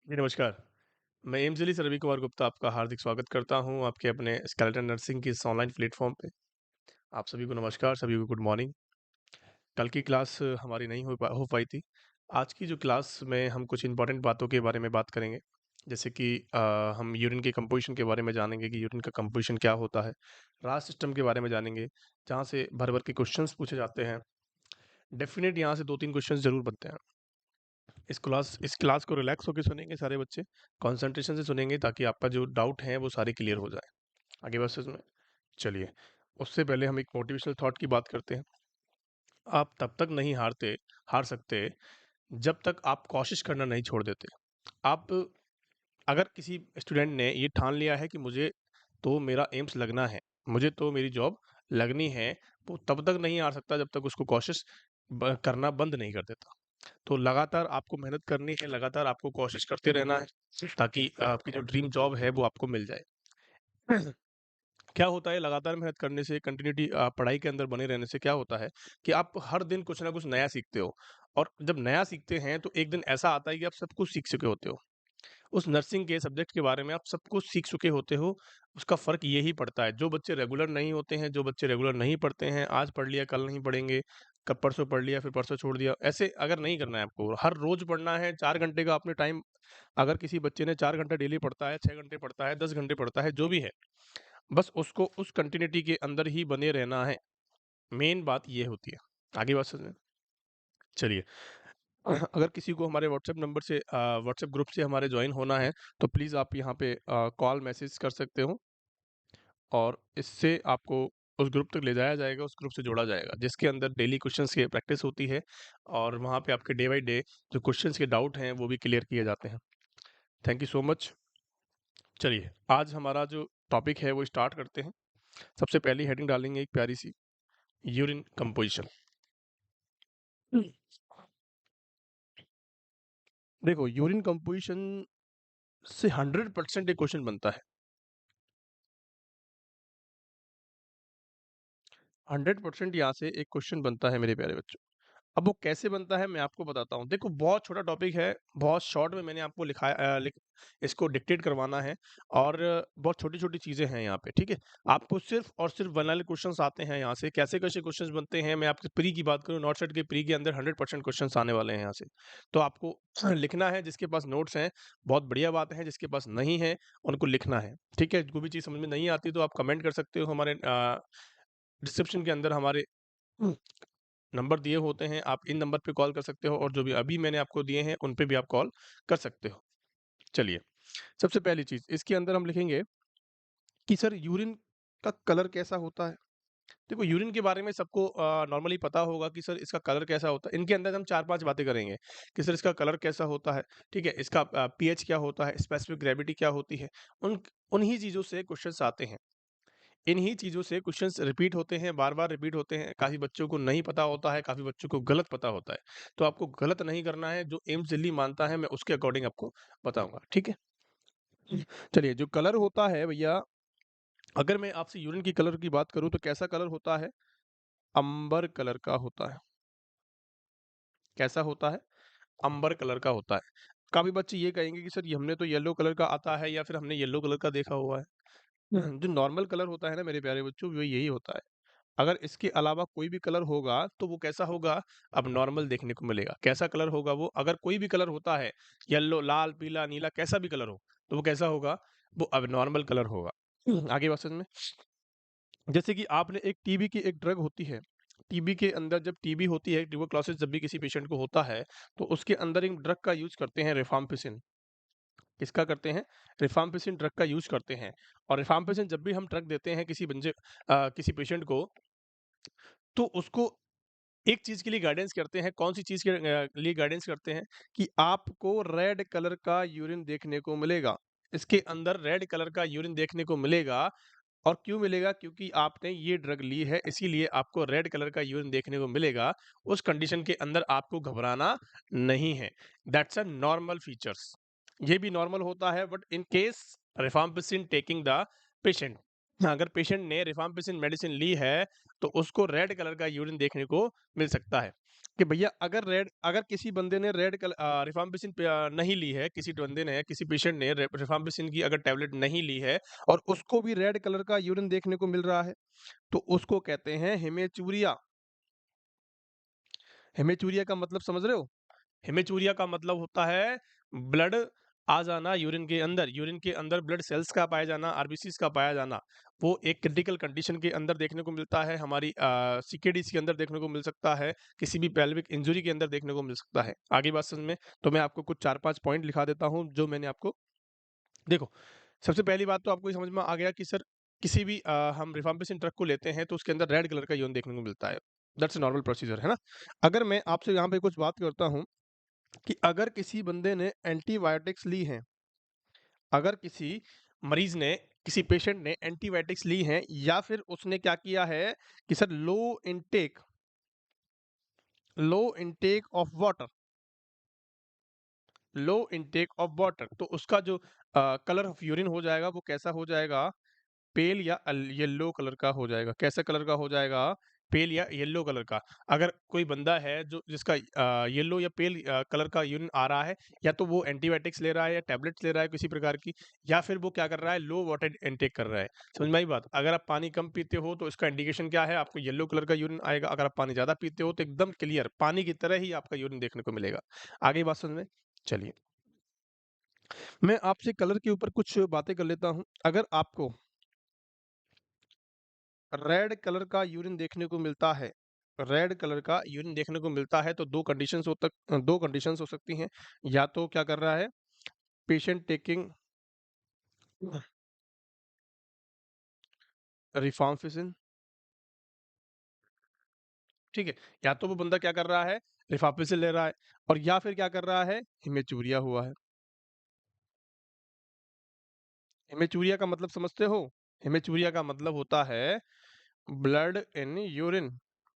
जी, नमस्कार। मैं AIIMS sir Ravi Kumar Gupta आपका हार्दिक स्वागत करता हूँ आपके अपने स्केलेटन नर्सिंग की इस ऑनलाइन प्लेटफ़ॉर्म पे। आप सभी को नमस्कार, सभी को गुड मॉर्निंग। कल की क्लास हमारी नहीं हो पाई थी। आज की जो क्लास में हम कुछ इम्पोर्टेंट बातों के बारे में बात करेंगे। जैसे कि हम यूरिन के कंपोज़िशन के बारे में जानेंगे कि यूरिन का कंपोज़िशन क्या होता है। रास सिस्टम के बारे में जानेंगे, जहाँ से भर-भर के क्वेश्चंस पूछे जाते हैं। डेफ़िनेट यहाँ से 2-3 क्वेश्चंस ज़रूर बनते हैं। इस क्लास को रिलैक्स होके सुनेंगे सारे बच्चे, कंसंट्रेशन से सुनेंगे ताकि आपका जो डाउट है वो सारे क्लियर हो जाए। आगे बस इसमें चलिए, उससे पहले हम एक मोटिवेशनल थॉट की बात करते हैं। आप तब तक नहीं हार सकते जब तक आप कोशिश करना नहीं छोड़ देते। आप अगर किसी स्टूडेंट ने ये ठान लिया है कि मुझे तो मेरा एम्स लगना है, मुझे तो मेरी जॉब लगनी है, वो तब तक नहीं हार सकता जब तक उसको कोशिश करना बंद नहीं कर देता। तो लगातार आपको मेहनत करनी है, लगातार आपको कोशिश करते रहना है ताकि आपकी जो ड्रीम जॉब है वो आपको मिल जाए। क्या होता है लगातार मेहनत करने से कंटिन्यूटी पढ़ाई के अंदर बने रहने से क्या होता है कि आप हर दिन कुछ ना कुछ नया सीखते हो और जब नया सीखते हैं तो एक दिन ऐसा आता है कि आप सब कुछ सीख चुके होते हो। उस नर्सिंग के सब्जेक्ट के बारे में आप सब कुछ सीख चुके होते हो, उसका फ़र्क यही पड़ता है। जो बच्चे रेगुलर नहीं होते हैं, जो बच्चे रेगुलर नहीं पढ़ते हैं, आज पढ़ लिया, कल नहीं पढ़ेंगे, कब परसों पढ़ लिया, फिर परसों छोड़ दिया, ऐसे अगर नहीं करना है आपको, हर रोज़ पढ़ना है, 4 घंटे का आपने टाइम अगर किसी बच्चे ने 4 घंटा डेली पढ़ता है, 6 घंटे पढ़ता है, 10 घंटे पढ़ता है, जो भी है, बस उसको उस कंटिन्यूटी के अंदर ही बने रहना है। मेन बात ये होती है। आगे बात समझ में? चलिए, अगर किसी को हमारे व्हाट्सएप ग्रुप से हमारे जॉइन होना है, तो प्लीज़ आप यहाँ पे कॉल मैसेज कर सकते हो और इससे आपको उस ग्रुप तक ले जाया जाएगा, उस ग्रुप से जोड़ा जाएगा, जिसके अंदर डेली क्वेश्चंस की प्रैक्टिस होती है और वहाँ पे आपके डे बाय डे जो क्वेश्चंस के डाउट हैं, वो भी क्लियर किए जाते हैं। Thank you so much. चलिए, आज हमारा जो टॉपिक है, वो स्टार्ट करते हैं। सबसे पहली हेडिंग डालेंगे एक प्यारी-सी, यूरिन कंपोज़िशन। देखो, यूरिन कंपोज़िशन से 100% एक क्वेश्चन बनता है। 100% यहाँ से एक क्वेश्चन बनता है मेरे प्यारे बच्चों। अब वो कैसे बनता है मैं आपको बताता हूँ। देखो बहुत छोटा टॉपिक है, बहुत शॉर्ट में मैंने आपको इसको डिक्टेट करवाना है और बहुत छोटी-छोटी चीज़ें हैं यहाँ पे, ठीक है? आपको सिर्फ़ और सिर्फ़ बनने क्वेश्चन्स आते हैं यहाँ से। कैसे-कैसे क्वेश्चन्स बनते हैं, मैं आपके प्री की बात करूँ, नॉट सेट के प्री के अंदर 100% क्वेश्चन्स आने वाले हैं यहाँ से। तो आपको लिखना है, जिसके पास नोट्स हैं, बहुत बढ़िया बात है, जिसके पास नहीं है, उनको लिखना है, ठीक है? कोई भी चीज़ समझ में नहीं आती तो आप कमेंट कर सकते हो हमारे डिस्क्रिप्शन के अंदर हमारे नंबर दिए होते हैं, आप इन नंबर पे कॉल कर सकते हो और जो भी अभी मैंने आपको दिए हैं, उन पे भी आप कॉल कर सकते हो। चलिए, सबसे पहली चीज़ इसके अंदर हम लिखेंगे कि सर यूरिन का कलर कैसा होता है? देखो यूरिन के बारे में सबको नॉर्मली पता होगा कि सर इसका कलर कैसा होता है। इनके अंदर हम 4-5 बातें करेंगे कि सर इसका कलर कैसा होता है, ठीक है? इसका पीएच क्या होता है, स्पेसिफिक ग्रेविटी क्या होती है? उन्हीं चीज़ों से क्वेश्चन्स आते हैं। इन्हीं चीज़ों से क्वेश्चंस रिपीट होते हैं, बार-बार रिपीट होते हैं। काफ़ी बच्चों को नहीं पता होता है, काफ़ी बच्चों को गलत पता होता है। तो आपको गलत नहीं करना है, जो एम्स दिल्ली मानता है, मैं उसके अकॉर्डिंग आपको बताऊँगा, ठीक है? चलिए, जो कलर होता है भैया, अगर मैं आपसे यूरिन की कलर की बात करूँ, तो कैसा कलर होता है? अंबर कलर का होता है। कैसा होता है? अंबर कलर का होता है। काफ़ी बच्चे ये कहेंगे कि सर ये हमने तो येलो कलर का आता है या फिर हमने येलो कलर का देखा हुआ है। जो नॉर्मल कलर होता है ना मेरे प्यारे बच्चों, वो यही होता है। अगर इसके अलावा कोई भी कलर होगा, तो वो कैसा होगा? अब नॉर्मल देखने को मिलेगा। कैसा कलर होगा वो? अगर कोई भी कलर होता है, येलो, लाल, पीला, नीला कैसा भी कलर हो, तो वो कैसा होगा? वो अब नॉर्मल कलर होगा। आगे बात समझ में? जैसे कि आपने एक टीबी की एक ड्रग होती है। टीबी के अंदर जब टीबी होती है, ट्यूबरक्लोसिस जब भी किसी पेशेंट को होता है, तो उसके अंदर एक ड्रग का यूज़ करते हैं रिफाम्पिसिन। किसका करते हैं? रिफाम्पिसिन ड्रग का यूज़ करते हैं और रिफाम्पिसिन जब भी हम ड्रग देते हैं किसी पेशेंट को, तो उसको एक चीज़ के लिए गाइडेंस करते हैं, कौन-सी चीज़ के लिए गाइडेंस करते हैं कि आपको रेड कलर का यूरिन देखने को मिलेगा। इसके अंदर रेड कलर का यूरिन देखने को मिलेगा और क्यों मिलेगा? क्योंकि आपने ये ड्रग ली है, इसीलिए आपको रेड कलर का यूरिन देखने को मिलेगा। उस कंडीशन के अंदर आपको घबराना नहीं है। That's a normal features. ये भी नॉर्मल होता है but in case rifampicin taking the patient. अगर पेशेंट ने रिफाम्पिसिन मेडिसिन ली है, तो उसको रेड कलर का यूरिन देखने को मिल सकता है कि भैया अगर किसी बंदे ने रिफाम्पिसिन नहीं ली है, किसी पेशेंट ने रिफाम्पिसिन की अगर टैबलेट नहीं ली है और उसको भी रेड कलर का यूरिन देखने को मिल रहा है, तो उसको कहते हैं हेमेचूरिया। हेमेचूरिया का मतलब समझ रहे हो? हेमेचूरिया का मतलब होता है ब्लड आ जाना यूरिन के अंदर ब्लड सेल्स का पाया जाना, आरबीसीज का पाया जाना। वो एक क्रिटिकल कंडीशन के अंदर देखने को मिलता है, हमारी सीकेडीज के अंदर देखने को मिल सकता है, किसी भी पेल्विक इंजरी के अंदर देखने को मिल सकता है। आगे बात समझ में? तो मैं आपको कुछ 4-5 पॉइंट लिखा देता हूँ जो मैंने आपको देखो, सबसे पहली बात तो आपको ये समझ में आ गया कि सर किसी भी हम रिफाम्पिसिन ड्रग को लेते हैं तो उसके अंदर रेड कलर का यूरिन देखने को मिलता है। दैट्स अ नॉर्मल प्रोसीजर, है ना? अगर मैं आपसे यहाँ पे कुछ बात करता हूँ कि अगर किसी बंदे ने एंटीबायोटिक्स ली हैं, अगर मरीज ने किसी पेशेंट ने एंटीबायोटिक्स ली हैं या फिर उसने क्या किया है कि sir low intake of water low intake of water, तो उसका जो कलर ऑफ यूरिन हो जाएगा वो कैसा हो जाएगा? पेल या येलो कलर का हो जाएगा। कैसे कलर का हो जाएगा? पेल या येलो कलर का। अगर कोई बंदा है जो जिसका येलो या पेल कलर का यूरिन आ रहा है, या तो वो एंटीबायोटिक्स ले रहा है या टैबलेट्स ले रहा है किसी प्रकार की, या फिर वो क्या कर रहा है, लो वाटर इनटेक कर रहा है। समझ में आई बात? अगर आप पानी कम पीते हो तो इसका इंडिकेशन क्या है? आपको येलो कलर का यूरिन आएगा। अगर आप पानी ज्यादा पीते हो तो एकदम क्लियर पानी की तरह ही आपका यूरिन देखने को मिलेगा। आगे बात समझ में? चलिए, मैं आपसे कलर के ऊपर कुछ बातें कर लेता हूँ। अगर आपको रेड कलर का यूरिन देखने को मिलता है, रेड कलर का यूरिन देखने को मिलता है तो दो कंडीशंस हो सकती हैं। या तो क्या कर रहा है पेशेंट टेकिंग रिफाम्पिसिन, ठीक है, या तो वो बंदा क्या कर रहा है रिफाम्पिसिन ले रहा है, और या फिर क्या कर रहा है हिमेचूरिया हुआ है। हिमेचूरिया का मतलब समझते हो? हिमेचूरिया का मतलब होता है blood in urine,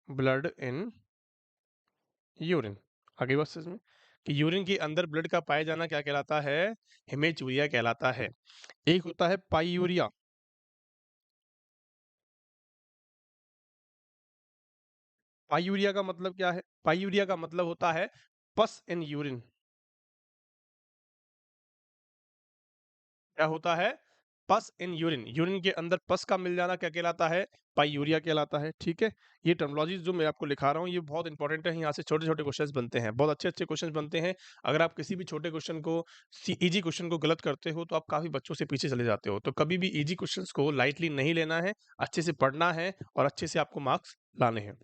blood in urine. आगे बात समझ में कि यूरिन के अंदर ब्लड का पाया जाना क्या कहलाता है? हेमेचूरिया कहलाता है। एक होता है पाइयूरिया। पाइयूरिया का मतलब क्या है? पाइयूरिया का मतलब होता है पस इन यूरिन। क्या होता है? पस इन यूरिन। यूरिन के अंदर पस का मिल जाना क्या कहलाता है? पाइयूरिया कहलाता है। ठीक है, ये टर्मिनोलॉजी जो मैं आपको लिखा रहा हूँ ये बहुत इंपॉर्टेंट है। यहाँ से छोटे छोटे क्वेश्चंस बनते हैं, बहुत अच्छे अच्छे क्वेश्चंस बनते हैं। अगर आप किसी भी छोटे क्वेश्चन को इजी क्वेश्चन को गलत करते हो तो आप काफी बच्चों से पीछे चले जाते हो। तो कभी भी इजी क्वेश्चंस को लाइटली नहीं लेना है, अच्छे से पढ़ना है और अच्छे से आपको मार्क्स लाने हैं।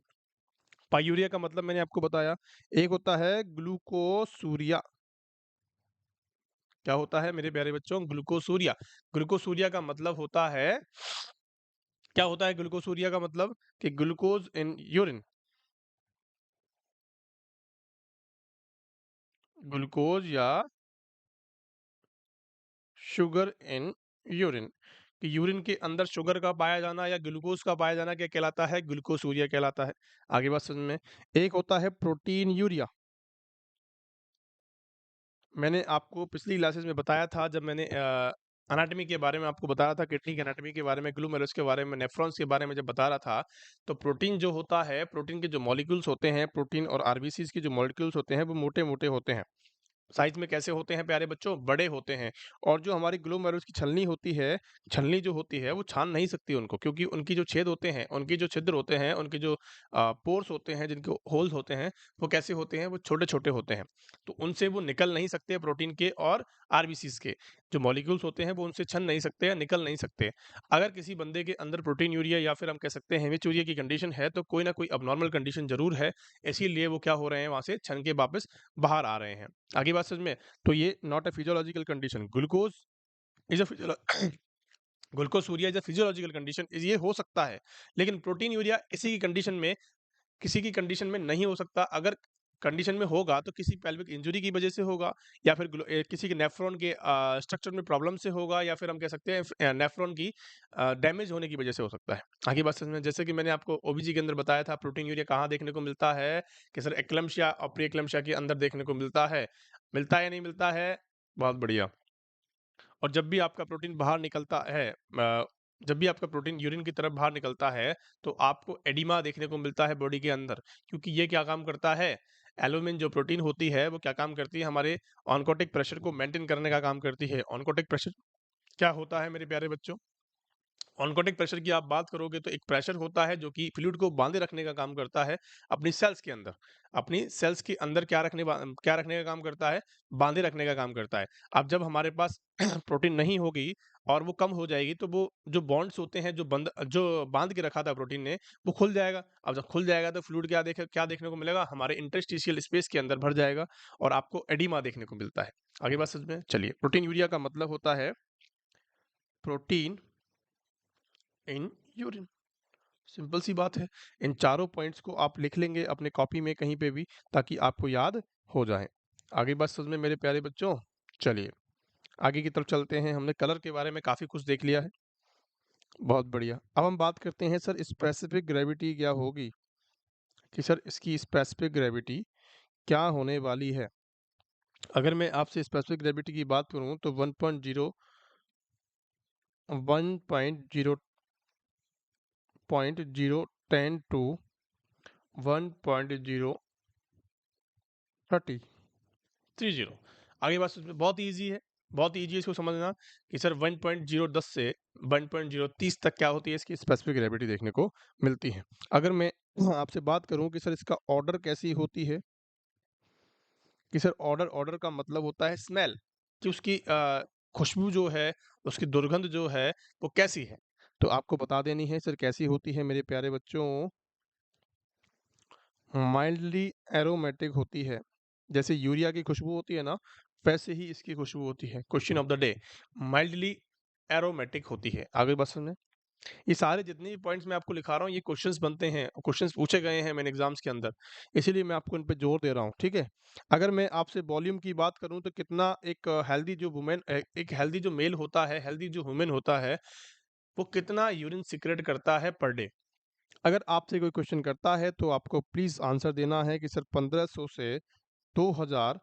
पाइयूरिया का मतलब मैंने आपको बताया। एक होता है ग्लूकोसूरिया। क्या होता है मेरे प्यारे बच्चों? ग्लूकोसूरिया। ग्लूकोसूरिया का मतलब होता है, क्या होता है ग्लूकोसूरिया का मतलब? कि ग्लूकोज इन यूरिन, ग्लूकोज या शुगर इन यूरिन, कि यूरिन के अंदर शुगर का पाया जाना या ग्लूकोज का पाया जाना क्या कहलाता है? ग्लूकोसूरिया कहलाता है। आगे बात समझ में? एक होता है प्रोटीन यूरिया। मैंने आपको पिछली क्लासेस में बताया था जब मैंने एनाटॉमी के बारे में आपको बता रहा था, किडनी के एनाटॉमी के बारे में, ग्लूमेरुलस के बारे में, नेफ्रॉन्स के बारे में जब बता रहा था, तो प्रोटीन जो होता है, प्रोटीन के जो मॉलिक्यूल्स होते हैं, प्रोटीन और आरबीसीज के जो मॉलिक्यूल्स होते हैं वो मोटे मोटे होते हैं। साइज में कैसे होते हैं प्यारे बच्चों? बड़े होते हैं। और जो हमारी ग्लोमेरुलस की छलनी होती है, छलनी जो होती है वो छान नहीं सकती उनको, क्योंकि उनकी जो छेद होते हैं, उनके जो छिद्र होते हैं, उनके जो पोर्स होते हैं, जिनके होल्स होते हैं, वो कैसे होते हैं? वो छोटे छोटे होते हैं। तो उनसे वो निकल नहीं सकते प्रोटीन के और आरबीसीज के जो मॉलिक्यूल्स होते हैं वो उनसे छन नहीं सकते या निकल नहीं सकते। अगर किसी बंदे के अंदर प्रोटीन यूरिया या फिर हम कह सकते हैं हेमीचूरिया की कंडीशन है तो कोई ना कोई अबनॉर्मल कंडीशन जरूर है, इसीलिए वो क्या हो रहे हैं वहां से छन के वापस बाहर आ रहे हैं। आगे बात समझ में? तो ये not a physiological condition. Glucose is a glucose urea is a physiological condition, ये हो सकता है, लेकिन प्रोटीन यूरिया किसी की कंडीशन में नहीं हो सकता। अगर कंडीशन में होगा तो किसी पेल्विक इंजरी की वजह से होगा, या फिर किसी के नेफ्रॉन के स्ट्रक्चर में प्रॉब्लम से होगा, या फिर हम कह सकते हैं नेफ्रॉन की डैमेज होने की वजह से हो सकता है। आगे बात समझ में? जैसे कि मैंने आपको ओबीजी के अंदर बताया था प्रोटीन यूरिया कहाँ देखने को मिलता है, कि सर एक्लम्शिया और प्री एक्लम्शिया के अंदर देखने को मिलता है। मिलता है या नहीं मिलता है? बहुत बढ़िया। और जब भी आपका प्रोटीन बाहर निकलता है जब भी आपका प्रोटीन यूरिन की तरफ बाहर निकलता है, तो आपको एडिमा देखने को मिलता है बॉडी के अंदर, क्योंकि ये क्या काम करता है, एल्बुमिन जो प्रोटीन होती है, वो क्या काम करती है, हमारे ऑन्कोटिक प्रेशर को मेंटेन करने का काम करती है। ऑन्कोटिक प्रेशर क्या होता है मेरे प्यारे बच्चों? ऑन्कोटिक प्रेशर की आप बात करोगे तो एक प्रेशर होता है जो कि फ्लूइड को बांधे रखने का काम करता है अपनी सेल्स के अंदर। अपनी सेल्स के अंदर क्या रखने का काम करता है? बांधे रखने का काम करता है। अब जब हमारे पास प्रोटीन नहीं होगी और वो कम हो जाएगी, तो वो जो बॉन्ड्स होते हैं, जो बांध के रखा था प्रोटीन ने, वो खुल जाएगा। अब जब खुल जाएगा तो फ्लूइड क्या देखने को मिलेगा? हमारे इंटरस्टिशियल स्पेस के अंदर भर जाएगा और आपको एडिमा देखने को मिलता है। आगे बात समझ में? चलिए, प्रोटीन यूरिया का मतलब होता है प्रोटीन इन यूरिन। सिंपल सी बात है। इन चारों पॉइंट्स को आप लिख लेंगे अपने कॉपी में कहीं पे भी, ताकि आपको याद हो जाए। आगे बात समझ में मेरे प्यारे बच्चों? चलिए, आगे की तरफ चलते हैं। हमने कलर के बारे में काफ़ी कुछ देख लिया है। बहुत बढ़िया। अब हम बात करते हैं सर स्पेसिफिक ग्रेविटी क्या होगी? कि सर इसकी स्पेसिफिक ग्रेविटी क्या होने वाली है? अगर मैं आपसे स्पेसिफिक ग्रेविटी की बात करूँ तो 1.0 टू 1.030। आगे बात समझ में बहुत ईज़ी है, बहुत ईज़ी है इसको समझना कि सर 1.010 से 1.030 तक क्या होती है, इसकी स्पेसिफिक ग्रेविटी देखने को मिलती है। अगर मैं आपसे बात करूँ कि सर इसका ऑर्डर कैसी होती है, कि सर ऑर्डर का मतलब होता है स्मेल, कि उसकी खुशबू जो है, उसकी दुर्गंध जो है, वो कैसी है? तो आपको बता देनी है सर कैसी होती है मेरे प्यारे बच्चों, माइल्डली एरोमेटिक होती है। जैसे यूरिया की खुशबू होती है ना, वैसे ही इसकी खुशबू होती है। Question of the day, mildly aromatic होती है। आगे बात सुने। ये सारे जितने भी पॉइंट्स मैं आपको लिखा रहा हूँ, ये क्वेश्चंस बनते हैं, क्वेश्चंस पूछे गए हैं मैंने एग्जाम्स के अंदर, इसीलिए मैं आपको इन पे जोर दे रहा हूँ, ठीक है? अगर मैं आपसे वॉल्यूम की बात करूँ तो कितना एक हेल्दी जो वुमेन एक हेल्दी जो मेल होता है, हेल्दी जो वुमेन होता है, वो कितना यूरिन सीक्रेट करता है पर डे? अगर आपसे कोई क्वेश्चन करता है तो आपको प्लीज़ आंसर देना है कि सर 1500 से 2000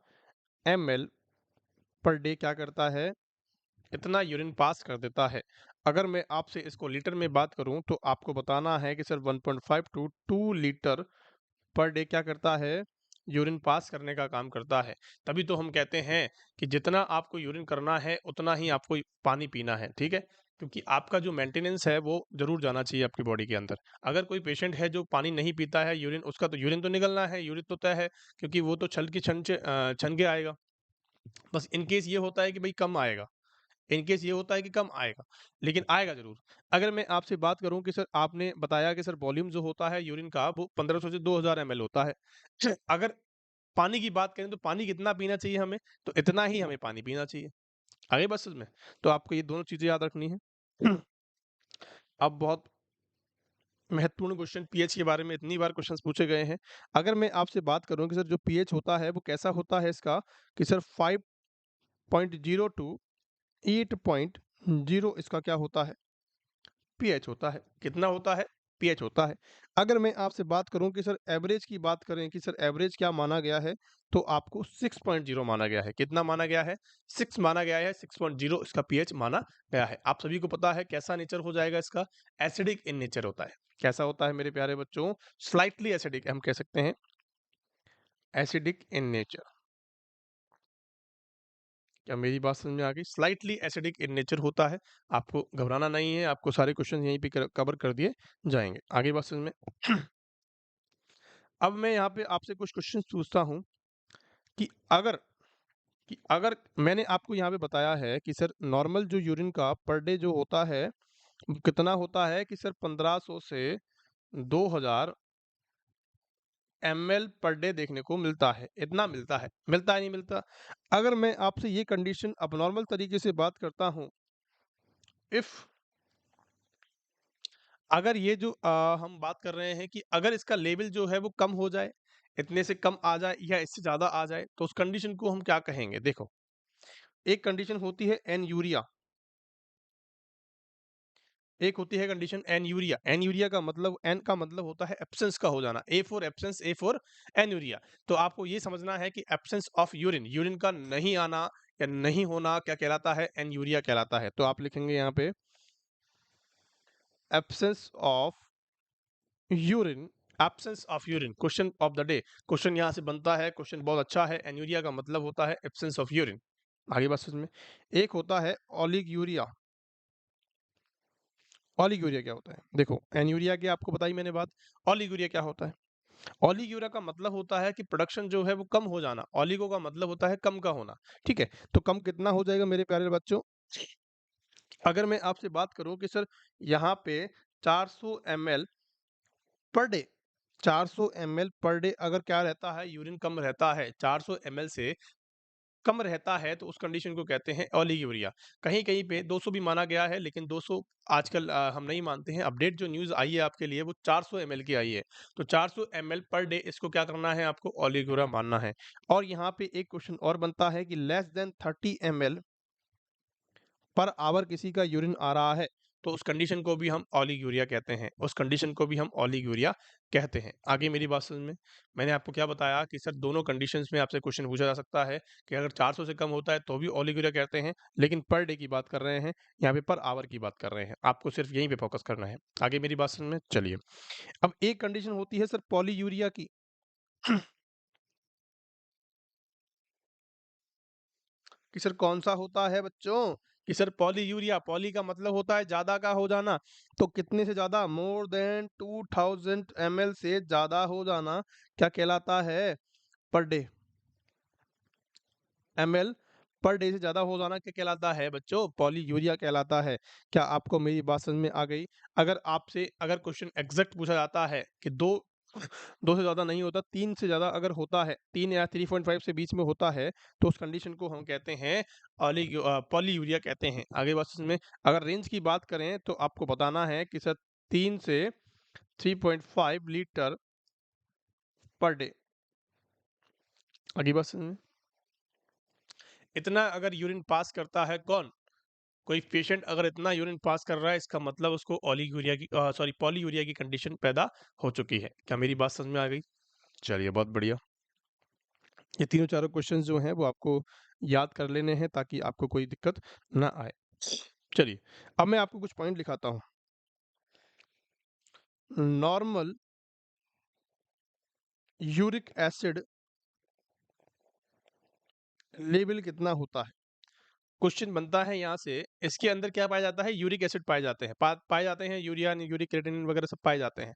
ml पर डे क्या करता है, इतना यूरिन पास कर देता है। अगर मैं आपसे इसको लीटर में बात करूं तो आपको बताना है कि sir 1.5 to 2 litre per day क्या करता है, यूरिन पास करने का काम करता है। तभी तो हम कहते हैं कि जितना आपको यूरिन करना है उतना ही आपको पानी पीना है, ठीक है? क्योंकि आपका जो मेंटेनेंस है वो जरूर जाना चाहिए आपकी बॉडी के अंदर। अगर कोई पेशेंट है जो पानी नहीं पीता है, यूरिन उसका तो यूरिन तो निकलना है, यूरिन तो तय है, क्योंकि वो तो छन के आएगा। बस इन केस ये होता है कि भाई कम आएगा, इन केस ये होता है कि कम आएगा, लेकिन आएगा ज़रूर। अगर मैं आपसे बात करूँ कि सर आपने बताया कि सर वॉल्यूम जो होता है यूरिन का वो 1500 से 2000 एमएल होता है। अगर पानी की बात करें तो पानी कितना पीना चाहिए हमें? तो इतना ही हमें पानी पीना चाहिए। आगे बात समझ में? तो आपको ये दोनों चीज़ें याद रखनी है। अब बहुत महत्वपूर्ण क्वेश्चन पीएच के बारे में इतनी बार क्वेश्चंस पूछे गए हैं। अगर मैं आपसे बात करूँ कि सर जो पीएच होता है वो कैसा होता है इसका, कि सर 5.0 टू 8.0 इसका क्या होता है? पीएच होता है। कितना होता है? पीएच होता है। अगर मैं आपसे बात करूँ कि सर एवरेज की बात करें कि सर एवरेज क्या माना गया है, तो आपको 6.0 माना गया है। कितना माना गया है? 6 माना गया है, 6.0 इसका पीएच माना गया है। आप सभी को पता है कैसा नेचर हो जाएगा इसका? एसिडिक इन नेचर होता है। कैसा होता है मेरे प्यारे बच्चों? स्लाइटली एसिडिक हम कह सकते हैं, एसिडिक इन नेचर। क्या मेरी बात समझ में आ गई? स्लाइटली एसिडिक इन नेचर होता है। आपको घबराना नहीं है, आपको सारे क्वेश्चन यहीं पे कवर कर दिए जाएँगे। आगे बात समझ में? अब मैं यहाँ पे आपसे कुछ क्वेश्चंस पूछता हूँ कि अगर अगर मैंने आपको यहाँ पे बताया है कि सर नॉर्मल जो यूरिन का पर डे जो होता है, वो कितना होता है, कि सर 1500 से 2000 एमएल पर डे देखने को मिलता है। इतना मिलता है नहीं मिलता? अगर मैं आपसे ये कंडीशन अब नॉर्मल तरीके से बात करता हूँ, इफ़ अगर ये जो हम बात कर रहे हैं कि अगर इसका लेवल जो है वो कम हो जाए, इतने से कम आ जाए या इससे ज़्यादा आ जाए, तो उस कंडीशन को हम क्या कहेंगे? देखो, एक कंडीशन होती है एनयूरिया, एक होती है कंडीशन एनयूरिया। एनयूरिया का मतलब, एन का मतलब होता है एब्सेंस का हो जाना, A for absence, A for anuria. तो आपको ये समझना है कि एब्सेंस ऑफ यूरिन, यूरिन का नहीं आना या नहीं होना क्या कहलाता है? एनयूरिया कहलाता है। तो आप लिखेंगे यहाँ पे absence of urine, absence of urine, question of the day. Question यहाँ से बनता है, क्वेश्चन बहुत अच्छा है। एन्यूरिया का मतलब होता है एब्सेंस ऑफ यूरिन। आगे बात समझ में। एक होता है ओलिगूरिया। ओलिगूरिया क्या होता है? देखो, एन्यूरिया की आपको बताई मैंने बात। ओलिगूरिया क्या होता है? ओलिगूरिया का मतलब होता है कि प्रोडक्शन जो है वो कम हो जाना। ओलिगो का मतलब होता है कम का होना। ठीक है, तो कम कितना हो जाएगा मेरे प्यारे बच्चों? अगर मैं आपसे बात करूं कि सर यहाँ पे 400 ml per day, 400 ml per day अगर क्या रहता है, यूरिन कम रहता है, 400 ml से कम रहता है, तो उस कंडीशन को कहते हैं ओलिगोरिया। कहीं-कहीं पे 200 भी माना गया है, लेकिन 200 आजकल हम नहीं मानते हैं। अपडेट जो न्यूज़ आई है आपके लिए वो 400 एमएल की आई है। तो 400 एमएल पर डे इसको क्या करना है, आपको ओलिगोरिया मानना है। और यहाँ पे एक क्वेश्चन और बनता है कि less than 30 ML per hour किसी का यूरिन आ रहा है, तो उस कंडीशन को भी हम ओलिगोरिया कहते हैं। उस कंडीशन को भी हम ओलिगोरिया कहते हैं। आगे मेरी बात समझ में। मैंने आपको क्या बताया कि सर दोनों कंडीशंस में आपसे क्वेश्चन पूछा जा सकता है कि अगर 400 से कम होता है तो भी ओलिगोरिया कहते हैं, लेकिन पर डे की बात कर रहे हैं, यहाँ पे पर आवर की बात कर रहे हैं। आपको सिर्फ यहीं पे फोकस करना है। आगे मेरी बात समझ में। चलिए, अब एक कंडीशन होती है सर पॉलीयूरिया की। कि सर कौन सा होता है बच्चों? कि सर पॉलीयूरिया, पॉली का मतलब होता है ज्यादा का हो जाना। तो कितने से ज्यादा? मोर देन 2000 ml से ज्यादा हो जाना क्या कहलाता है? Per day. ml per day से ज्यादा हो जाना क्या कहलाता है बच्चों? पॉलीयूरिया कहलाता है। क्या आपको मेरी बात समझ में आ गई? अगर आपसे अगर क्वेश्चन एग्जैक्ट पूछा जाता है कि दो दो से ज़्यादा नहीं होता, 3 से ज़्यादा अगर होता है, 3 या 3.5 से बीच में होता है, तो उस कंडीशन को हम कहते हैं पॉलीयूरिया कहते हैं। आगे बात में अगर रेंज की बात करें तो आपको बताना है कि सर 3 से 3.5 लीटर पर डे। आगे बात में इतना अगर यूरिन पास करता है कौन? कोई पेशेंट अगर इतना यूरिन पास कर रहा है, इसका मतलब उसको ओलिगोरिया की सॉरी पॉलीयूरिया की कंडीशन पैदा हो चुकी है। क्या मेरी बात समझ में आ गई? चलिए, बहुत बढ़िया। ये तीनों चारों क्वेश्चंस जो हैं वो आपको याद कर लेने हैं ताकि आपको कोई दिक्कत ना आए। चलिए, अब मैं आपको कुछ पॉइंट लिखाता हूँ। नॉर्मल यूरिक एसिड लेवल कितना होता है? क्वेश्चन बनता है यहाँ से, इसके अंदर क्या पाया जाता है? यूरिक एसिड पाए जाते हैं। पाए जाते हैं यूरिया, यूरिक क्रिएटिनिन वगैरह सब पाए जाते हैं।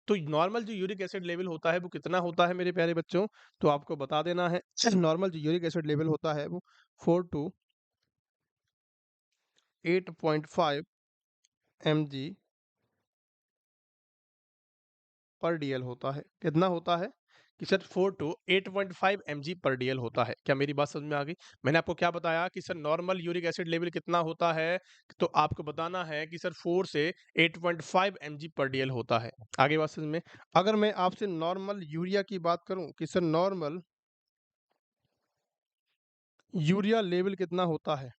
तो नॉर्मल जो यूरिक एसिड लेवल होता है वो कितना होता है मेरे प्यारे बच्चों? तो आपको बता देना है। नॉर्मल जो यूरिक एसिड लेवल होता है वो 4 टू 8.5 mg पर डीएल होता है। कितना होता है? कि सर 4 टू 8.5 mg पर डीएल होता है। क्या मेरी बात समझ में आ गई? मैंने आपको क्या बताया कि sir normal uric acid level कितना होता है? तो आपको बताना है कि सर 4 से 8.5 mg पर डीएल होता है। आगे बात समझ में। अगर मैं आपसे नॉर्मल यूरिया की बात करूं कि सर नॉर्मल यूरिया लेवल कितना होता है?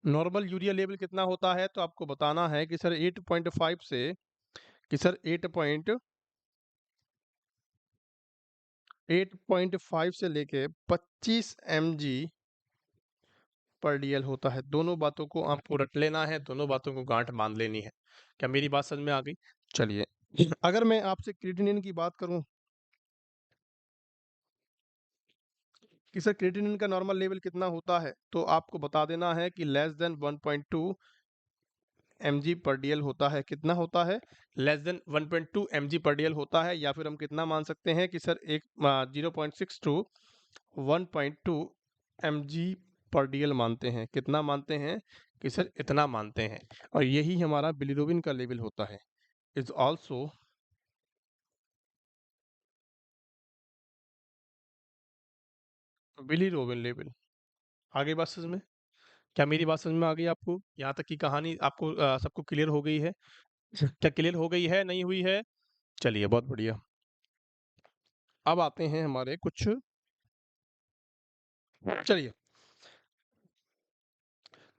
नॉर्मल यूरिया लेवल कितना होता है? तो आपको बताना है कि सर 8.5 से कि सर 8.5 से लेके 25 mg पर डीएल होता है। दोनों बातों को आपको रट लेना है, दोनों बातों को गांठ बांध लेनी है। क्या मेरी बात समझ में आ गई? चलिए, अगर मैं आपसे क्रिएटिनिन की बात करूं कि सर क्रिएटिनिन का नॉर्मल लेवल कितना होता है, तो आपको बता देना है कि लेस देन 1.2 mg पर डीएल होता है। कितना होता है? लेस देन 1.2 mg पर डीएल होता है। या फिर हम कितना मान सकते हैं कि सर एक 0.6 टू 1.2 mg पर डीएल मानते हैं। कितना मानते हैं? कि सर इतना मानते हैं। और यही हमारा बिलिरुबिन का लेवल होता है। Is also bilirubin level. आगे बात समझ में। क्या मेरी बात समझ में आ गई आपको? यहाँ तक की कहानी आपको सबको क्लियर हो गई है? क्या क्लियर हो गई है, नहीं हुई है? चलिए, बहुत बढ़िया। अब आते हैं हमारे कुछ, चलिए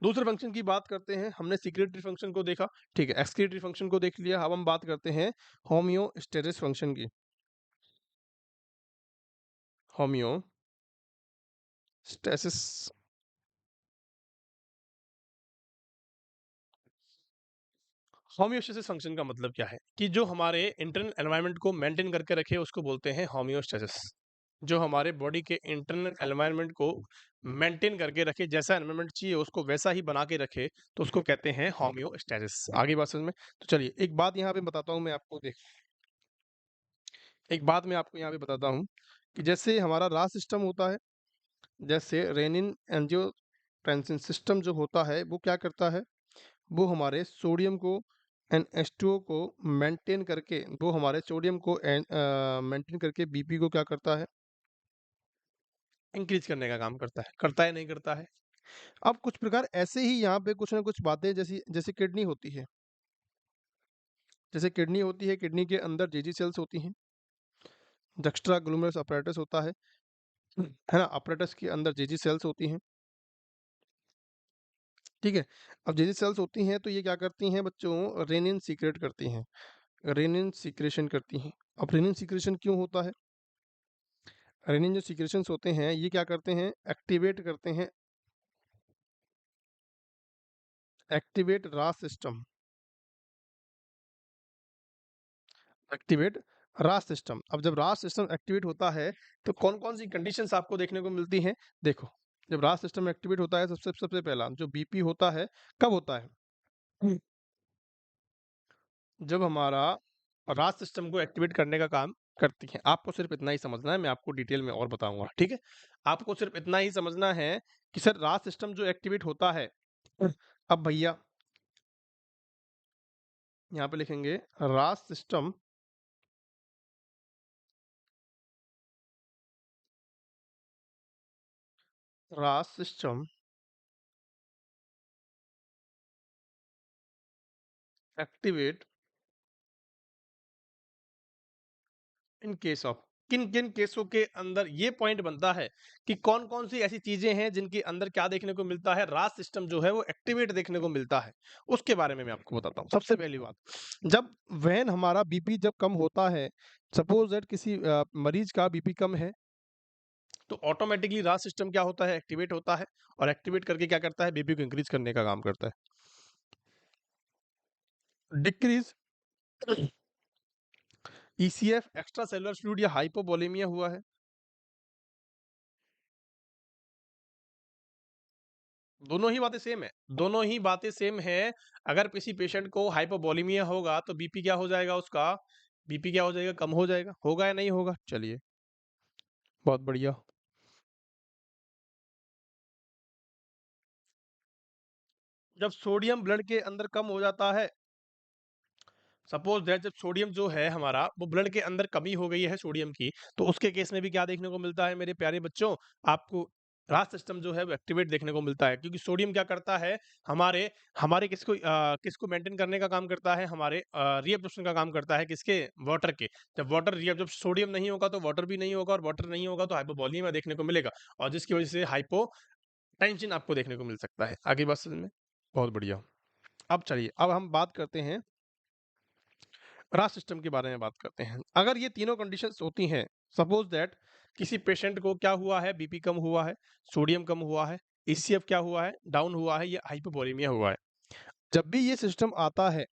दूसरे फंक्शन की बात करते हैं। हमने सिक्रेटरी फंक्शन को देखा, ठीक है, एक्सक्रीटरी फंक्शन को देख लिया। अब हम बात करते हैं होम्योस्टेसिस फंक्शन की। होम्योस्टेसिस होम्योस्टेसिस फंक्शन का मतलब क्या है कि जो हमारे इंटरनल एनवायरनमेंट को मेंटेन करके रखे उसको बोलते हैं होम्योस्टेसिस। जो हमारे बॉडी के इंटरनल एनवायरनमेंट को मेंटेन करके रखे, जैसा एनवायरनमेंट चाहिए उसको वैसा ही बना के रखे, तो उसको कहते हैं होम्योस्टेसिस। आगे बात समझ में? तो चलिए एक बात यहाँ पे बताता हूँ मैं आपको, देख एक बात मैं आपको यहाँ पे बताता हूँ कि जैसे हमारा रास सिस्टम होता है, जैसे रेनिन एंजियोटेंसिन सिस्टम जो होता है वो क्या करता है, वो हमारे सोडियम को NH2O को मेंटेन करके, वो हमारे सोडियम को मेंटेन करके बीपी को क्या करता है, इंक्रीज करने का काम करता है नहीं करता है। अब कुछ प्रकार ऐसे ही यहाँ पे कुछ ना कुछ बातें, जैसी जैसे किडनी होती है, जैसे किडनी होती है, किडनी के अंदर जेजी सेल्स होती हैं, जक्स्ट्रा ग्लूमेरुलस अपैरेटस होता है ना, अपैरेटस के अंदर जेजी सेल्स होती हैं, ठीक है। अब जेजी सेल्स होती हैं तो ये क्या करती हैं बच्चों, रेनिन सीक्रेट करती हैं, रेनिन सीक्रेशन करती हैं। अब रेनिन सीक्रेशन क्यों होता है, रेनिन जो सीक्रेशंस होते हैं ये क्या करते हैं, एक्टिवेट करते हैं, एक्टिवेट रास सिस्टम, एक्टिवेट रास सिस्टम। अब जब रास सिस्टम एक्टिवेट होता है तो कौन कौन सी कंडीशंस आपको देखने को मिलती हैं, देखो जब रास सिस्टम एक्टिवेट होता है सबसे सबसे पहला जो बीपी होता है, कब होता है, जब हमारा रास सिस्टम को एक्टिवेट करने का काम करती है। आपको सिर्फ इतना ही समझना है, मैं आपको डिटेल में और बताऊंगा, ठीक है। आपको सिर्फ इतना ही समझना है कि सर रास सिस्टम जो एक्टिवेट होता है, अब भैया यहाँ पे लिखेंगे रास सिस्टम, रास system activate in case of, किन किन केसों के अंदर ये पॉइंट बनता है कि कौन कौन सी ऐसी चीजें हैं जिनके अंदर क्या देखने को मिलता है, रास सिस्टम जो है वो एक्टिवेट देखने को मिलता है, उसके बारे में मैं आपको बताता हूँ। सबसे पहली बात, जब वैन हमारा बीपी जब कम होता है, सपोज दैट किसी मरीज का बीपी कम है, तो ऑटोमेटिकली रास सिस्टम क्या होता है, एक्टिवेट होता है, और एक्टिवेट करके क्या करता है, बीपी को इंक्रीज करने का काम करता है। Decrease ECF, extra cellular fluid या हाइपोवोलेमिया हुआ है, दोनों ही बातें सेम है, दोनों ही बातें सेम है। अगर किसी पेशेंट को हाइपोवोलेमिया होगा तो बीपी क्या हो जाएगा उसका, बीपी क्या हो जाएगा, कम हो जाएगा, होगा या नहीं होगा, चलिए बहुत बढ़िया। जब सोडियम ब्लड के अंदर कम हो जाता है, सपोज दैट जब सोडियम जो है हमारा वो ब्लड के अंदर कमी हो गई है सोडियम की, तो उसके केस में भी क्या देखने को मिलता है मेरे प्यारे बच्चों, आपको रास सिस्टम जो है वो एक्टिवेट देखने को मिलता है, क्योंकि सोडियम क्या करता है, हमारे हमारे किसको मेंटेन करने का काम करता है, हमारे रीअब्जॉर्प्शन का काम करता है, किसके, वाटर के। जब वाटर रीअब्जॉर्ब, सोडियम नहीं होगा तो वाटर भी नहीं होगा, और वाटर नहीं होगा तो हाइपोवोलीमिया देखने को मिलेगा, और जिसकी वजह से हाइपोटेंशन आपको देखने को मिल सकता है। आगे बात समझ में? बहुत बढ़िया। अब चलिए, अब हम बात करते हैं रास सिस्टम के बारे में, बात करते हैं। अगर ये तीनों कंडीशंस होती हैं, सपोज दैट किसी पेशेंट को क्या हुआ है, बीपी कम हुआ है, सोडियम कम हुआ है, ECF क्या हुआ है, डाउन हुआ है, या हाइपोवोलेमिया हुआ है, जब भी ये सिस्टम आता है,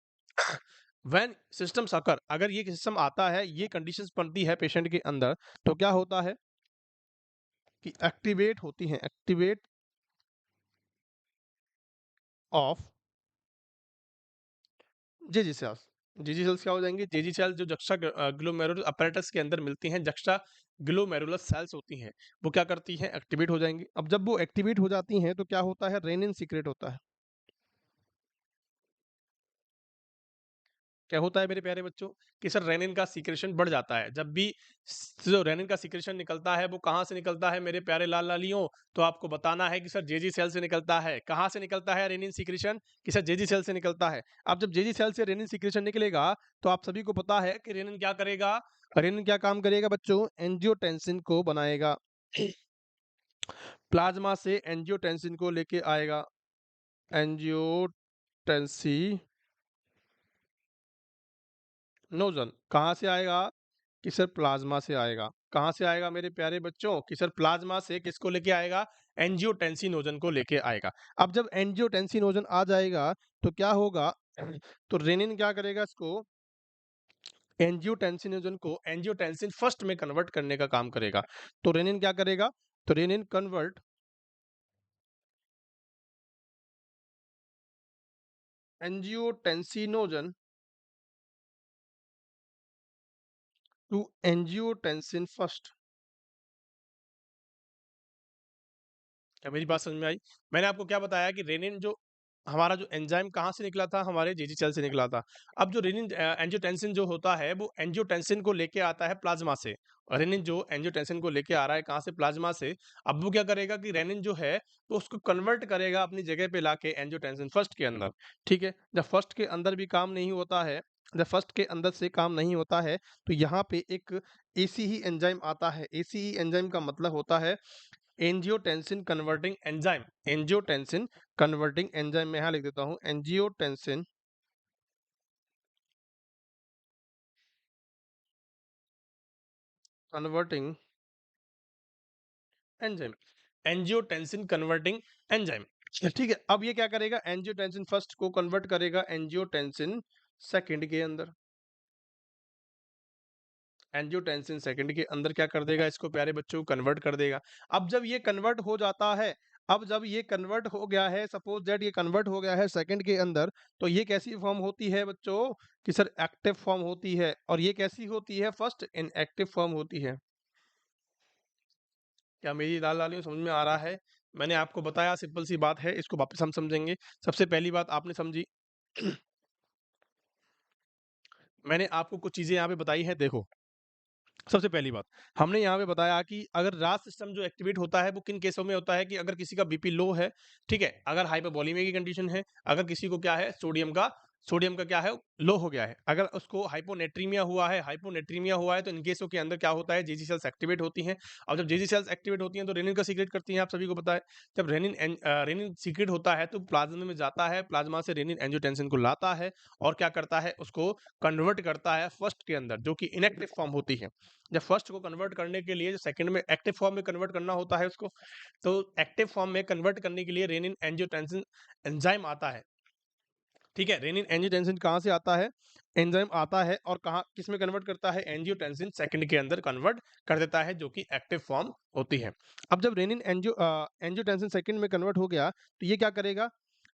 व्हेन सिस्टम्स अकर, अगर ये सिस्टम आता है, ये कंडीशंस बनती है पेशेंट के अंदर, तो क्या होता है कि एक्टिवेट होती हैं, activate of Jazzy sales. Jazzy sales क्या हो जाएंगे, जेजी सेल्स जो जक्स्ट्रा ग्लोमेरुलर अपैरेटस के अंदर मिलती हैं, जक्स्ट्रा ग्लोमेरुलस सेल्स होती हैं, वो क्या करती हैं, एक्टिवेट हो जाएंगी। अब जब वो एक्टिवेट हो जाती हैं तो क्या होता है, रेनिन सीक्रेट होता है। क्या होता है मेरे प्यारे बच्चों, कि सर रेनिन का सीक्रेशन बढ़ जाता है। जब भी जो रेनिन का सीक्रेशन निकलता है वो कहाँ से निकलता है मेरे प्यारे लाल लालियों, तो आपको बताना है कि सर जेजी सेल से निकलता है। कहाँ से निकलता है रेनिन सीक्रेशन, कि सर जेजी सेल से निकलता है। अब जब जेजी सेल से रेनिन सीक्रेशन निकलेगा तो आप सभी को पता है कि रेनिन क्या करेगा, रेनिन क्या काम करेगा बच्चों, एंजियोटेंसिन को बनाएगा, प्लाज्मा से एंजियोटेंसिन को लेके आएगा, एंजियोटेंसिनोजन कहाँ से आएगा, कि सर प्लाज्मा से आएगा। कहाँ से आएगा मेरे प्यारे बच्चों, कि सर प्लाज्मा से किसको लेके आएगा, एंजियोटेंसिनोजन को लेके आएगा। अब जब एंजियोटेंसिनोजन आ जाएगा तो क्या होगा, तो रेनिन क्या करेगा इसको, एंजियोटेंसिनोजन को एंजियोटेंसिन फर्स्ट में कन्वर्ट करने का काम करेगा। तो रेनिन क्या करेगा, तो renin convert angiotensinogen to angiotensin first. क्या मेरी बात समझ में आई? मैंने आपको क्या बताया कि रेनिन जो हमारा जो एंजाइम कहाँ से निकला था, हमारे जीजी सेल से निकला था। अब जो रेनिन एंजियोटेंसिन जो होता है वो एंजियोटेंसिन को लेके आता है प्लाज्मा से, और रेनिन जो एंजियोटेंसिन को लेके आ रहा है कहाँ से, प्लाज्मा से। अब वो क्या करेगा कि रेनिन जो है तो उसको कन्वर्ट करेगा अपनी जगह पे लाके एंजियोटेंसिन फर्स्ट के अंदर। ठीक है, जब फर्स्ट के अंदर भी काम नहीं होता है, जब फर्स्ट के अंदर से काम नहीं होता है तो यहाँ पे एक एसी ही एंजाइम आता है। एसी ही एंजाइम का मतलब होता है angiotensin converting enzyme. Angiotensin converting enzyme में यहाँ लिख देता हूँ, angiotensin converting enzyme, angiotensin converting enzyme. ठीक है, अब ये क्या करेगा, एंजियोटेंसिन फर्स्ट को कन्वर्ट करेगा एंजियोटेंसिन सेकंड के अंदर। एंजियोटेंसिन सेकंड के अंदर क्या कर देगा, इसको प्यारे बच्चों को कन्वर्ट कर देगा। अब जब ये कन्वर्ट हो जाता है, अब जब ये कन्वर्ट हो गया है, सपोज दैट ये कन्वर्ट हो गया है सेकंड के अंदर, तो ये कैसी फॉर्म होती है बच्चों, कि सर एक्टिव फॉर्म होती है। और ये कैसी होती है, फर्स्ट इनएक्टिव फॉर्म होती है। क्या मेरी लाल लालियों समझ में आ रहा है? मैंने आपको बताया, सिंपल सी बात है, इसको वापस हम समझेंगे। सबसे पहली बात आपने समझी मैंने आपको कुछ चीजें यहाँ पे बताई है, देखो। सबसे पहली बात, हमने यहाँ पे बताया कि अगर रास सिस्टम जो एक्टिवेट होता है वो किन केसों में होता है, कि अगर किसी का बीपी लो है, ठीक है, अगर हाइपोवोलेमिया की कंडीशन है, अगर किसी को क्या है, सोडियम का क्या है, लो हो गया है, अगर उसको हाइपोनेट्रीमिया हुआ है, हाइपोनेट्रीमिया हुआ है, तो इन केसों के अंदर क्या होता है, जेजी सेल्स एक्टिवेट होती हैं। और जब जेजी सेल्स एक्टिवेट होती हैं तो रेनिन का सीक्रेट करती हैं, आप सभी को पता है। जब रेनिन सीक्रेट होता है तो प्लाज्मा में जाता है, प्लाज्मा से रेनिन एंजियोटेंसिन को लाता है और क्या करता है, उसको कन्वर्ट करता है फर्स्ट के अंदर, जो कि इनएक्टिव फॉर्म होती है। जब फर्स्ट को कन्वर्ट करने के लिए जो सेकंड में एक्टिव फॉर्म में कन्वर्ट करना होता है उसको, तो एक्टिव फॉर्म में कन्वर्ट करने के लिए रेनिन एंजियोटेंसिन एंजाइम आता है। ठीक है, रेनिन एंजियोटेंसिन कहाँ से आता है, एंजाइम आता है, और कहाँ किस में कन्वर्ट करता है, एंजियोटेंसिन सेकंड के अंदर कन्वर्ट कर देता है, जो कि एक्टिव फॉर्म होती है। अब जब रेनिन एंजियोटेंसिन सेकंड में कन्वर्ट हो गया तो ये क्या करेगा,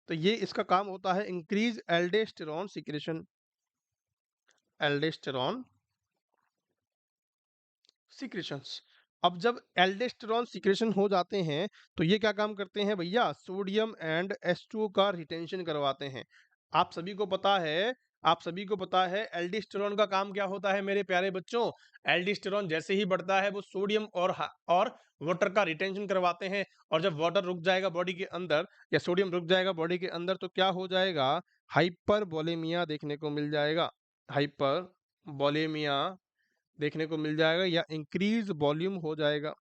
तो ये इसका काम होता है increase aldosterone secretion, aldosterone secretions. अब जब एल्डोस्टेरॉन सीक्रेशन हो जाते हैं तो ये क्या काम करते हैं भैया, सोडियम एंड H2O का रिटेंशन करवाते हैं। आप सभी को पता है, आप सभी को पता है एल्डोस्टेरॉन का काम क्या होता है मेरे प्यारे बच्चों। एल्डोस्टेरॉन जैसे ही बढ़ता है वो सोडियम और वाटर का रिटेंशन करवाते हैं, और जब वाटर रुक जाएगा बॉडी के अंदर, या सोडियम रुक जाएगा बॉडी के अंदर, तो क्या हो जाएगा, हाइपरबोलेमिया देखने को मिल जाएगा। हाइपरबोलेमिया देखने को मिल जाएगा, या इंक्रीज वॉल्यूम हो जाएगा।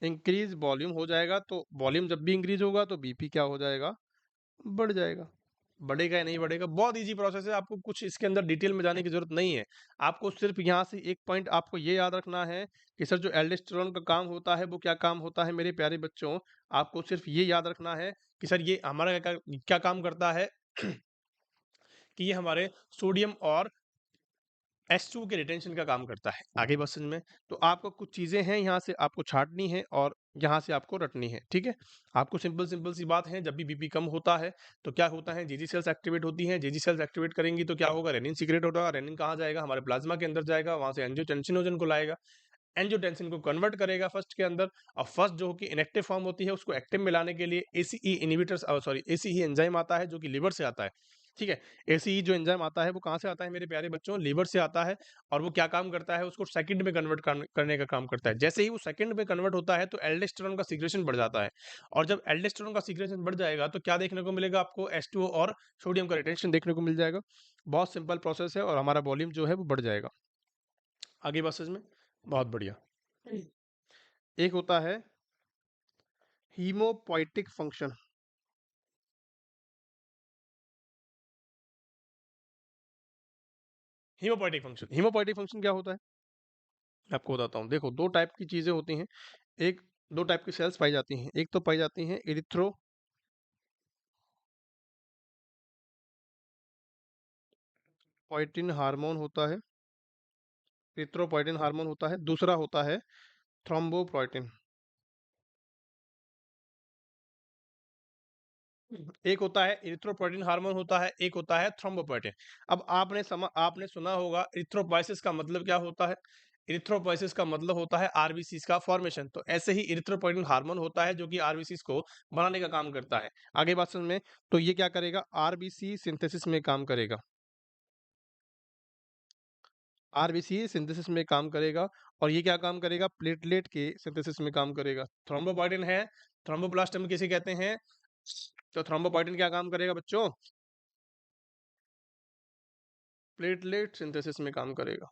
इंक्रीज वॉल्यूम हो जाएगा, तो वॉल्यूम जब भी इंक्रीज होगा तो बीपी क्या हो जाएगा, बढ़ जाएगा। बढ़ेगा या नहीं बढ़ेगा, बहुत इजी प्रोसेस है, आपको कुछ इसके अंदर डिटेल में जाने की जरूरत नहीं है। आपको सिर्फ यहाँ से एक पॉइंट आपको ये याद रखना है कि सर जो एल्डोस्टेरोन का काम होता है वो क्या काम होता है मेरे प्यारे बच्चों। आपको सिर्फ ये याद रखना है कि सर ये हमारा क्या काम करता है कि ये हमारे सोडियम और H2 के रिटेंशन का काम करता है। आगे बस में, तो आपको कुछ चीज़ें हैं यहाँ से आपको छाँटनी है और यहाँ से आपको रटनी है, ठीक है? आपको सिंपल सिंपल सी बात है, जब भी बीपी कम होता है तो क्या होता है, जेजी सेल्स एक्टिवेट होती हैं, जेजी सेल्स एक्टिवेट करेंगी तो क्या होगा, रेनिन सीक्रेट होगा, रेनिन कहाँ जाएगा, हमारे प्लाज्मा के अंदर जाएगा, वहाँ से एंजियोटेंसिनोजन को लाएगा, एंजियोटेंसिन को कन्वर्ट करेगा फर्स्ट के अंदर, और फर्स्ट जो कि इनएक्टिव फॉर्म होती है उसको एक्टिव में लाने के लिए ACE inhibitors sorry ACE enzyme आता है, जो कि लीवर से आता है। ठीक है, एसीई जो एंजाइम आता है वो कहाँ से आता है मेरे प्यारे बच्चों, लीवर से आता है। और वो क्या काम करता है, उसको सेकंड में कन्वर्ट करने का काम करता है। जैसे ही वो सेकंड में कन्वर्ट होता है तो एल्डोस्टेरोन का सीक्रेशन बढ़ जाता है, और जब एल्डोस्टेरोन का सीक्रेशन बढ़ जाएगा तो क्या देखने को मिलेगा आपको, H2O और सोडियम का रिटेंशन देखने को मिल जाएगा। बहुत सिंपल प्रोसेस है, और हमारा वॉल्यूम जो है वो बढ़ जाएगा। आगे बसेस में, बहुत बढ़िया। एक होता है हीमोपोइटिक फंक्शन। हीमोपोइटिक फंक्शन क्या होता है, मैं आपको बताता हूँ। देखो, दो टाइप की चीजें होती हैं, एक दो टाइप की सेल्स पाई जाती हैं। एक तो पाई जाती हैं इरिथ्रोपोइटिन हार्मोन होता है, इरिथ्रोपोइटिन हार्मोन होता है, दूसरा होता है थ्रोम्बोपोइटिन। एक होता है इरिथ्रोपोइटिन हार्मोन होता है, एक होता है थ्रोम्बोपोइटिन। अब आपने सुना होगा इरिथ्रोपोइसिस का मतलब क्या होता है? इरिथ्रोपोइसिस का मतलब होता है आरबीसीज का फॉर्मेशन। तो ऐसे ही इरिथ्रोपोइटिन हार्मोन होता है जो कि आरबीसीज को बनाने का काम करता है। आगे बात समझ में, तो ये क्या करेगा? आरबीसी सिंथेसिस में काम करेगा। आरबीसी सिंथेसिस में काम करेगा। और ये क्या काम करेगा? प्लेटलेट के सिंथेसिस में काम करेगा। थ्रोम्बोपोइटिन है, थ्रोम्बोप्लास्ट हम किसे कहते हैं? तो थ्रोम्बोपोइटिन क्या काम करेगा बच्चों? प्लेटलेट सिंथेसिस में काम करेगा।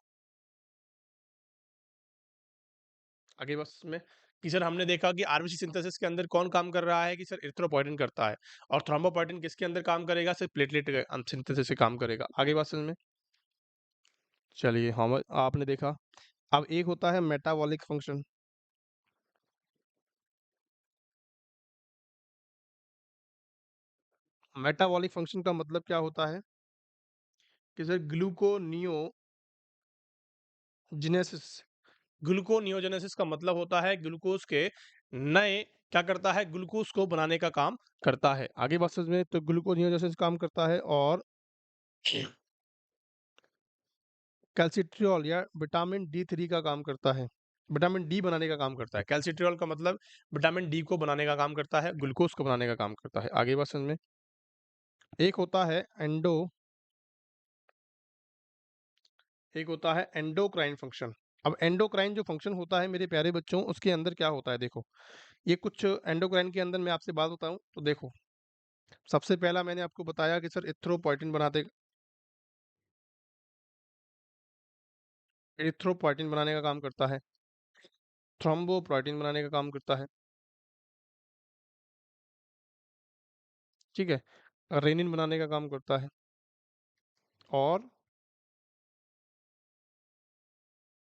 आगे बस में कि सर हमने देखा कि आरबीसी सिंथेसिस के अंदर कौन काम कर रहा है? कि सर इरिथ्रोपोइटिन करता है। और थ्रोम्बोपोइटिन किसके अंदर काम करेगा? सिर्फ प्लेटलेट सिंथेसिस से काम करेगा। आगे बात समझ में, चलिए हम आपने देखा। अब एक होता है मेटाबॉलिक फंक्शन। मेटाबॉलिक फंक्शन का मतलब क्या होता है? कि सर ग्लूकोनियोजेनेसिस। ग्लूकोनियोजेनेसिस का मतलब होता है ग्लूकोज के नए क्या करता है? ग्लूकोज को बनाने का काम करता है। आगे बात समझ में, तो ग्लूकोनियोजेनेसिस काम करता है। और कैल्सिट्रियोल या विटामिन D3 का काम करता है। विटामिन डी बनाने का काम करता है। कैल्सिट्रियोल का मतलब विटामिन डी को बनाने का काम करता है, ग्लूकोज को बनाने का काम करता है। आगे बात समझ में, एक होता है एक होता है एंडोक्राइन फंक्शन। अब एंडोक्राइन जो फंक्शन होता है मेरे प्यारे बच्चों, उसके अंदर क्या होता है? देखो, ये कुछ एंडोक्राइन के अंदर मैं आपसे बात बताऊं तो देखो, सबसे पहला मैंने आपको बताया कि सर इथ्रोपोइटिन बनाते इरिथ्रोपोइटिन बनाने का काम करता है, थ्रोम्बोपोइटिन बनाने का काम करता है, ठीक है, रेनिन बनाने का काम करता है, और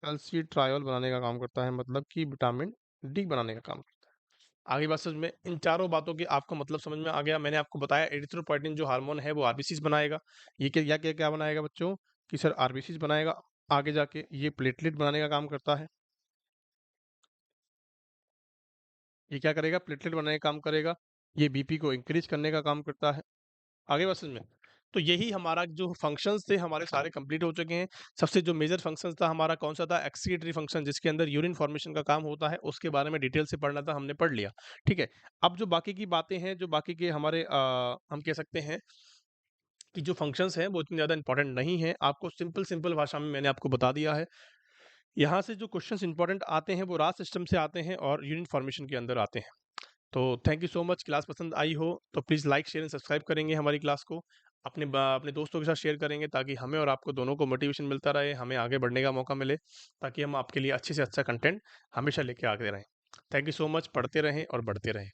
कैल्सिट्रायोल बनाने का काम करता है, मतलब कि विटामिन डी बनाने का काम करता है। आगे बात समझ में, इन चारों बातों की आपको मतलब समझ में आ गया। मैंने आपको बताया एरिथ्रोपोइटिन जो हार्मोन है वो आरबीसीज बनाएगा। ये क्या बनाएगा बच्चों? कि सर आरबीसीज बनाएगा। आगे जाके ये प्लेटलेट बनाने का काम करता है। ये क्या करेगा? प्लेटलेट बनाने का काम करेगा। ये बीपी को इंक्रीज करने का काम करता है। आगे बात समझ में, तो यही हमारा जो फंक्शंस थे हमारे सारे कंप्लीट हो चुके हैं। सबसे जो मेजर फंक्शंस था हमारा कौन सा था? एक्सक्रीटरी फंक्शन, जिसके अंदर यूरिन फॉर्मेशन का काम होता है। उसके बारे में डिटेल से पढ़ना था, हमने पढ़ लिया। ठीक है। अब जो बाकी की बातें हैं, जो बाकी के हमारे हम कह सकते हैं कि जो फंक्शंस हैं वो इतने ज़्यादा इंपॉर्टेंट नहीं है। आपको सिंपल सिंपल भाषा में मैंने आपको बता दिया है। यहाँ से जो क्वेश्चंस इंपॉर्टेंट आते हैं वो रास सिस्टम से आते हैं और यूरिन फॉर्मेशन के अंदर आते हैं। तो thank you so much. Class पसंद आई हो तो please like share and subscribe करेंगे हमारी क्लास को। अपने दोस्तों के साथ शेयर करेंगे ताकि हमें और आपको दोनों को मोटिवेशन मिलता रहे, हमें आगे बढ़ने का मौका मिले, ताकि हम आपके लिए अच्छे से अच्छा कंटेंट हमेशा लेके आगे रहें। Thank you so much. पढ़ते रहें और बढ़ते रहें।